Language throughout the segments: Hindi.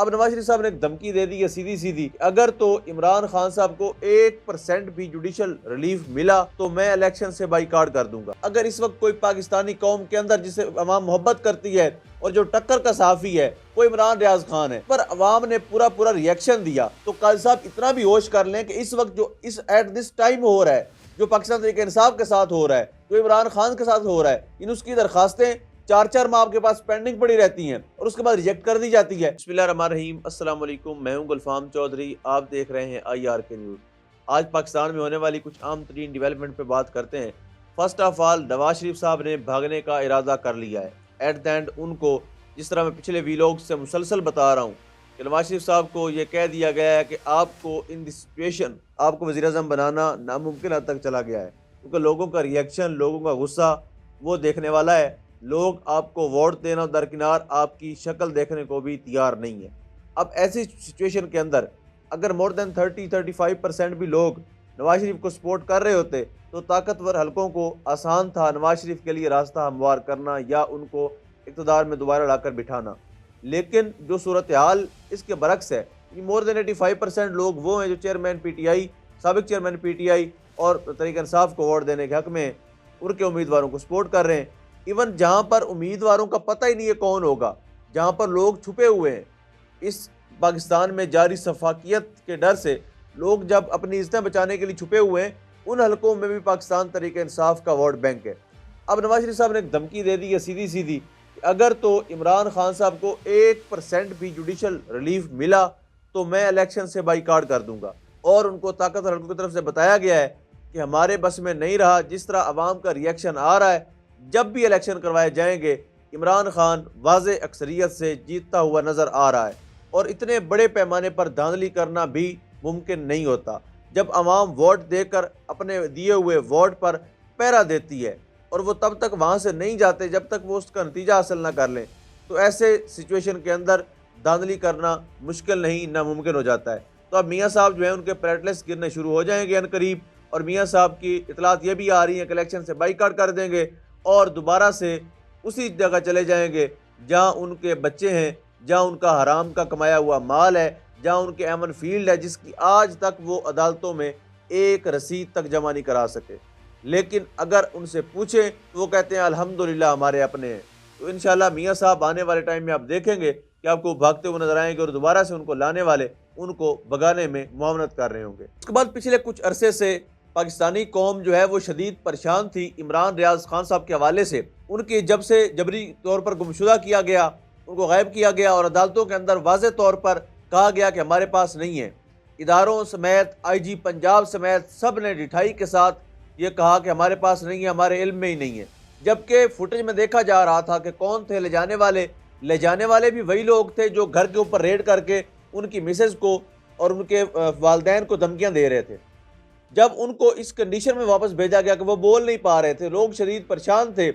अब नवाज शरीफ साहब ने एक धमकी दे दी है सीधी सीधी, अगर तो इमरान खान साहब को 1% भी जुडिशल रिलीफ मिला तो मैं इलेक्शन से बाइकाट कर दूंगा। अगर इस वक्त कोई पाकिस्तानी कौम के अंदर जिसे अवाम मोहब्बत करती है और जो टक्कर का सहाफी है वो इमरान रियाज खान है, पर अवाम ने पूरा पूरा रिएक्शन दिया। तो काजी साहब इतना भी होश कर लें कि इस वक्त जो इस एट दिस टाइम हो रहा है, जो पाकिस्तान तहरीक इंसाफ के साथ हो रहा है, जो इमरान खान के साथ हो रहा है, इन उसकी दरखास्तें 4-4 माह आपके पास पेंडिंग पड़ी रहती हैं और उसके बाद रिजेक्ट कर दी जाती है। बिस्मिल्लाहिर्रहमानिर्रहीम, अस्सलाम वालेकुम, मैं हूं गुलफाम चौधरी, आप देख रहे हैं IRK न्यूज़। आज पाकिस्तान में होने वाली कुछ आम तरीन डेवलपमेंट पे बात करते हैं। First of all, Nawaz Sharif साहब ने भागने का इरादा कर लिया है। एट द एंड उनको, जिस तरह मैं पिछले वीलॉग से मुसलसल बता रहा हूँ कि नवाज शरीफ साहब को ये कह दिया गया है कि आपको इन दिस सिचुएशन आपको वज़ीर-ए-आज़म बनाना नामुमकिन हद तक चला गया है, क्योंकि लोगों का रिएक्शन, लोगों का गुस्सा वो देखने वाला है। लोग आपको वोट देना दरकिनार आपकी शक्ल देखने को भी तैयार नहीं है। अब ऐसी सिचुएशन के अंदर अगर मोर देन 30-35% भी लोग नवाज शरीफ को सपोर्ट कर रहे होते तो ताकतवर हलकों को आसान था नवाज शरीफ के लिए रास्ता हमवार करना या उनको इक़्तिदार में दोबारा लाकर बिठाना। लेकिन जो सूरत हाल इसके बरक्स है, मोर देन 85% लोग वो हैं जो चेयरमैन PTI, साबिक चेयरमैन PTI और तहरीक इंसाफ को वोट देने के हक में उनके उम्मीदवारों को सपोर्ट कर रहे हैं। इवन जहां पर उम्मीदवारों का पता ही नहीं है कौन होगा, जहां पर लोग छुपे हुए हैं, इस पाकिस्तान में जारी सफाकियत के डर से लोग जब अपनी इज्जतें बचाने के लिए छुपे हुए हैं, उन हलकों में भी पाकिस्तान तहरीक इंसाफ का वोट बैंक है। अब नवाज शरीफ साहब ने एक धमकी दे दी है सीधी सीधी, अगर तो इमरान खान साहब को 1% भी जुडिशल रिलीफ मिला तो मैं इलेक्शन से बाइकाट कर दूंगा। और उनको ताकतवर हलकों की तरफ से बताया गया है कि हमारे बस में नहीं रहा, जिस तरह अवाम का रिएक्शन आ रहा है, जब भी इलेक्शन करवाए जाएंगे इमरान खान वाज़े अक्सरियत से जीतता हुआ नज़र आ रहा है। और इतने बड़े पैमाने पर धांधली करना भी मुमकिन नहीं होता। जब अवाम वोट देकर अपने दिए हुए वोट पर पहरा देती है और वो तब तक वहाँ से नहीं जाते जब तक वो उसका नतीजा हासिल ना कर लें, तो ऐसे सिचुएशन के अंदर धांधली करना मुश्किल नहीं नामुमकिन हो जाता है। तो अब मियाँ साहब जो है उनके प्लेटलेट्स गिरने शुरू हो जाएंगे अनकरीब, और मियाँ साहब की इतलात ये भी आ रही है कि इलेक्शन से बाइकाट कर देंगे और दोबारा से उसी जगह चले जाएंगे जहां उनके बच्चे हैं, जहां उनका हराम का कमाया हुआ माल है, जहां उनके एमन फील्ड है, जिसकी आज तक वो अदालतों में एक रसीद तक जमा नहीं करा सके। लेकिन अगर उनसे पूछें तो वो कहते हैं अल्हम्दुलिल्लाह हमारे अपने हैं। तो इंशाल्लाह मियाँ साहब आने वाले टाइम में आप देखेंगे कि आपको भागते हुए नजर आएंगे और दोबारा से उनको लाने वाले उनको भगाने में मुआवनत कर रहे होंगे। उसके बाद पिछले कुछ अरसे से पाकिस्तानी कौम जो है वो शदीद परेशान थी इमरान रियाज खान साहब के हवाले से। उनकी जब से जबरी तौर पर गुमशुदा किया गया, उनको गायब किया गया और अदालतों के अंदर वाज़े तौर पर कहा गया कि हमारे पास नहीं है। इदारों समेत IG पंजाब समेत सब ने डिठाई के साथ ये कहा कि हमारे पास नहीं है, हमारे इल्म में ही नहीं है। जबकि फुटेज में देखा जा रहा था कि कौन थे ले जाने वाले भी वही लोग थे जो घर के ऊपर रेड करके उनकी मिसेज को और उनके वालदैन को धमकियाँ दे रहे थे। जब उनको इस कंडीशन में वापस भेजा गया कि वो बोल नहीं पा रहे थे, लोग शदीद परेशान थे,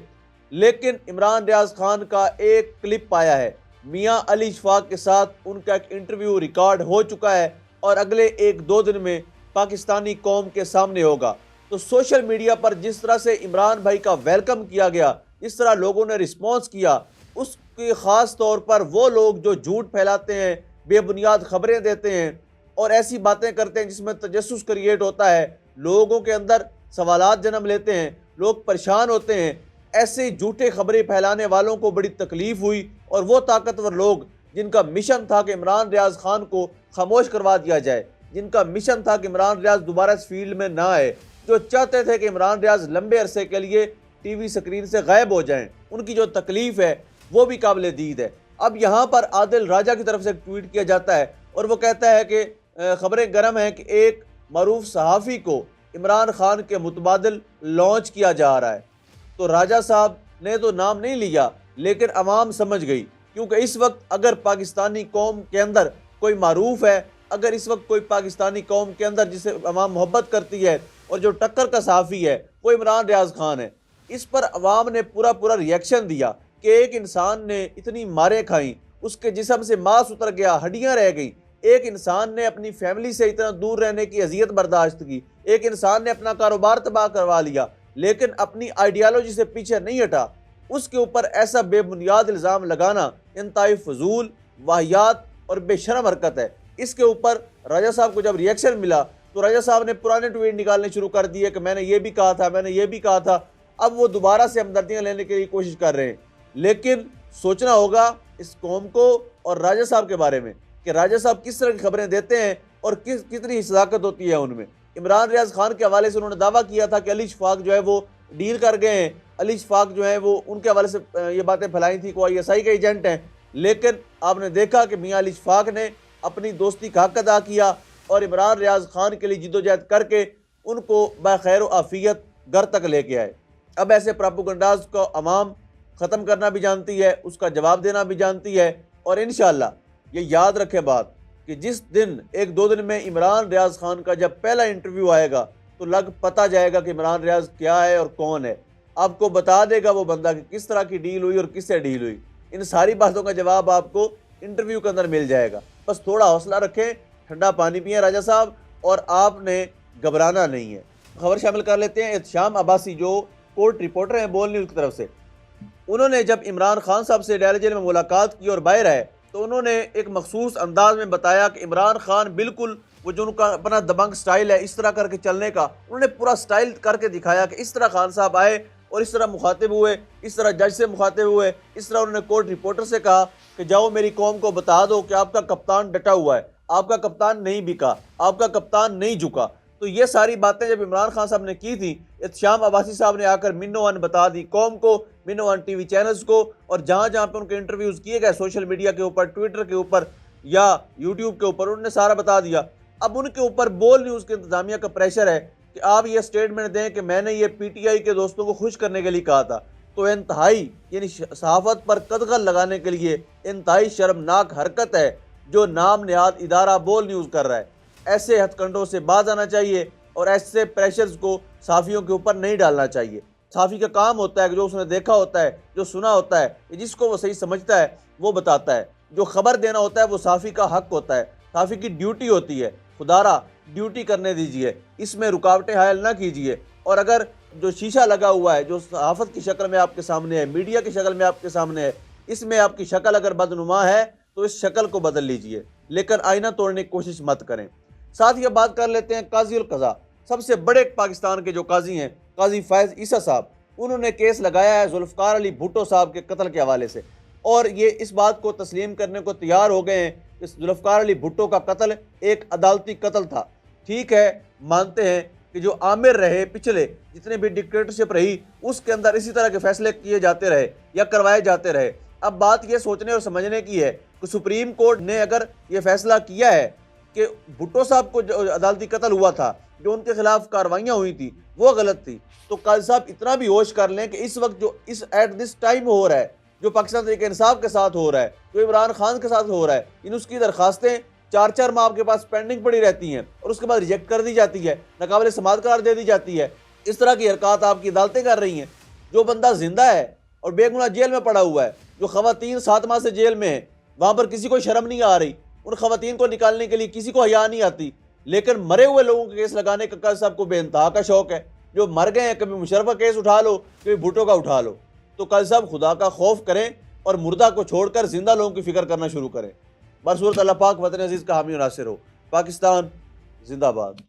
लेकिन इमरान रियाज खान का एक क्लिप आया है मियाँ अली इशफाक के साथ। उनका एक इंटरव्यू रिकॉर्ड हो चुका है और अगले 1-2 दिन में पाकिस्तानी कौम के सामने होगा। तो सोशल मीडिया पर जिस तरह से इमरान भाई का वेलकम किया गया, जिस तरह लोगों ने रिस्पॉन्स किया, उसके ख़ास तौर पर वो लोग जो झूठ फैलाते हैं, बेबुनियाद खबरें देते हैं और ऐसी बातें करते हैं जिसमें तजस्सुस क्रिएट होता है, लोगों के अंदर सवालात जन्म लेते हैं, लोग परेशान होते हैं, ऐसे झूठे खबरें फैलाने वालों को बड़ी तकलीफ हुई। और वो ताकतवर लोग जिनका मिशन था कि इमरान रियाज खान को खामोश करवा दिया जाए, जिनका मिशन था कि इमरान रियाज दोबारा इस फील्ड में ना आए, जो चाहते थे कि इमरान रियाज लंबे अरसे के लिए TV स्क्रीन से गायब हो जाएं, उनकी जो तकलीफ है वो भी काबिल दीद है। अब यहाँ पर आदिल राजा की तरफ से ट्वीट किया जाता है और वो कहता है कि खबरें गर्म हैं कि एक मरूफ सहाफ़ी को इमरान खान के मुतबादिल लॉन्च किया जा रहा है। तो राजा साहब ने तो नाम नहीं लिया, लेकिन अवाम समझ गई, क्योंकि इस वक्त अगर पाकिस्तानी कौम के अंदर कोई मारूफ है, अगर इस वक्त कोई पाकिस्तानी कौम के अंदर जिसे अवाम मोहब्बत करती है और जो टक्कर का सहाफ़ी है वो इमरान रियाज खान है। इस पर अवाम ने पूरा पूरा रिएक्शन दिया कि एक इंसान ने इतनी मारें खाई, उसके जिस्म से मांस उतर गया, हड्डियाँ रह गई। एक इंसान ने अपनी फैमिली से इतना दूर रहने की अजियत बर्दाश्त की, एक इंसान ने अपना कारोबार तबाह करवा लिया, लेकिन अपनी आइडियालॉजी से पीछे नहीं हटा। उसके ऊपर ऐसा बेबुनियाद इल्ज़ाम लगाना इंतहाई फजूल, वाहियात और बेशरम हरकत है। इसके ऊपर राजा साहब को जब रिएक्शन मिला तो राजा साहब ने पुराने ट्वीट निकालने शुरू कर दिए कि मैंने ये भी कहा था, मैंने ये भी कहा था। अब वो दोबारा से हमदर्दियाँ लेने की कोशिश कर रहे हैं, लेकिन सोचना होगा इस कौम को और राजा साहब के बारे में कि राजा साहब किस तरह की खबरें देते हैं और कितनी सदाकत होती है उनमें। इमरान रियाज खान के हवाले से उन्होंने दावा किया था कि अली शफाक जो है वो डील कर गए हैं, अली शफाक जो है वो उनके हवाले से ये बातें फैलाई थी कि ISI के एजेंट हैं। लेकिन आपने देखा कि मियाँ अली शफाक ने अपनी दोस्ती का हक अदा किया और इमरान रियाज खान के लिए जिद्दोजहद करके उनको बखैर आफियत घर तक लेके आए। अब ऐसे प्रोपेगेंडाज को अवाम ख़त्म करना भी जानती है, उसका जवाब देना भी जानती है। और इंशाअल्लाह ये याद रखें बात कि जिस दिन 1-2 दिन में इमरान रियाज खान का जब पहला इंटरव्यू आएगा तो लग पता जाएगा कि इमरान रियाज क्या है और कौन है। आपको बता देगा वो बंदा कि किस तरह की डील हुई और किससे डील हुई। इन सारी बातों का जवाब आपको इंटरव्यू के अंदर मिल जाएगा। बस थोड़ा हौसला रखें, ठंडा पानी पिए राजा साहब, और आपने घबराना नहीं है। खबर शामिल कर लेते हैं। एहतशाम अब्बासी जो कोर्ट रिपोर्टर हैं बोल न्यूज़ की तरफ से, उन्होंने जब इमरान खान साहब से डेरा जेल में मुलाकात की और बाहर आए तो उन्होंने एक मखसूस अंदाज में बताया कि इमरान खान बिल्कुल वो जो उनका अपना दबंग स्टाइल है इस तरह करके चलने का, उन्होंने पूरा स्टाइल करके दिखाया कि इस तरह खान साहब आए और इस तरह मुखातिब हुए, इस तरह जज से मुखातिब हुए, इस तरह उन्होंने कोर्ट रिपोर्टर से कहा कि जाओ मेरी कौम को बता दो कि आपका कप्तान डटा हुआ है, आपका कप्तान नहीं बिका, आपका कप्तान नहीं झुका। तो ये सारी बातें जब इमरान खान साहब ने की थी, एहतशाम अब्बासी साहब ने आकर मिन्नो-1 बता दी कौम को, मिन्नो-1 टीवी चैनल्स को, और जहाँ जहाँ पे उनके इंटरव्यूज़ किए गए सोशल मीडिया के ऊपर, ट्विटर के ऊपर या यूट्यूब के ऊपर, उन्होंने सारा बता दिया। अब उनके ऊपर बोल न्यूज़ की इंतजामिया का प्रेशर है कि आप ये स्टेटमेंट दें कि मैंने ये PTI के दोस्तों को खुश करने के लिए कहा था। तो इंतहाई यानी सहाफ़त पर कदगल लगाने के लिए इंतहाई शर्मनाक हरकत है जो नाम नेहाद इदारा बोल न्यूज़ कर रहा है। ऐसे हथकंडों से बाज आना चाहिए और ऐसे प्रेशर्स को साफ़ियों के ऊपर नहीं डालना चाहिए। साफ़ी का काम होता है कि जो उसने देखा होता है, जो सुना होता है, जिसको वो सही समझता है वो बताता है। जो खबर देना होता है वो साफ़ी का हक होता है, साफ़ी की ड्यूटी होती है। खुदारा ड्यूटी करने दीजिए, इसमें रुकावटें हायल ना कीजिए। और अगर जो शीशा लगा हुआ है जो सहाफ़त की शक्ल में आपके सामने है, मीडिया की शक्ल में आपके सामने है, इसमें आपकी शक्ल अगर बदनुमा है तो इस शक्ल को बदल लीजिए, लेकिन आईना तोड़ने की कोशिश मत करें। साथ ही बात कर लेते हैं काजी उल कज़ा, सबसे बड़े पाकिस्तान के जो काजी हैं काजी फैज़ ईसा साहब, उन्होंने केस लगाया है जुल्फ़कार अली भुट्टो साहब के कत्ल के हवाले से, और ये इस बात को तस्लीम करने को तैयार हो गए हैं कि जुल्फ़कार अली भुट्टो का कत्ल एक अदालती कत्ल था। ठीक है, मानते हैं कि जो आमिर रहे पिछले जितने भी डिक्टेटरशिप रही उसके अंदर इसी तरह के फैसले किए जाते रहे या करवाए जाते रहे। अब बात ये सोचने और समझने की है कि सुप्रीम कोर्ट ने अगर ये फैसला किया है कि भुट्टो साहब को जो अदालती कत्ल हुआ था, जो उनके खिलाफ कार्रवाइयाँ हुई थी वो गलत थी, तो काजी साहब इतना भी होश कर लें कि इस वक्त जो इस एट दिस टाइम हो रहा है, जो पाकिस्तान तहरीक इंसाफ के साथ हो रहा है, जो इमरान खान के साथ हो रहा है, इन उसकी दरखास्तें 4-4 माह आपके पास पेंडिंग पड़ी रहती हैं और उसके बाद रिजेक्ट कर दी जाती है, नाकाबिल समाअत करार दे दी जाती है। इस तरह की हरकत आपकी अदालतें कर रही हैं। जो बंदा जिंदा है और बेगुनाह जेल में पड़ा हुआ है, जो खवातीन 7 माह से जेल में है, वहाँ पर किसी को शर्म नहीं आ रही, उन खवातीन को निकालने के लिए किसी को हया नहीं आती, लेकिन मरे हुए लोगों के केस लगाने का काजी साहब को बेइंतहा का शौक है। जो मर गए हैं, कभी मुशर्रफ का केस उठा लो, कभी भुट्टो का उठा लो। तो काजी साहब खुदा का खौफ करें और मुर्दा को छोड़कर जिंदा लोगों की फिक्र करना शुरू करें। बरसूरत अल्लाह पाक वतन अजीज़ का हामी और नासिर हो। पाकिस्तान जिंदाबाद।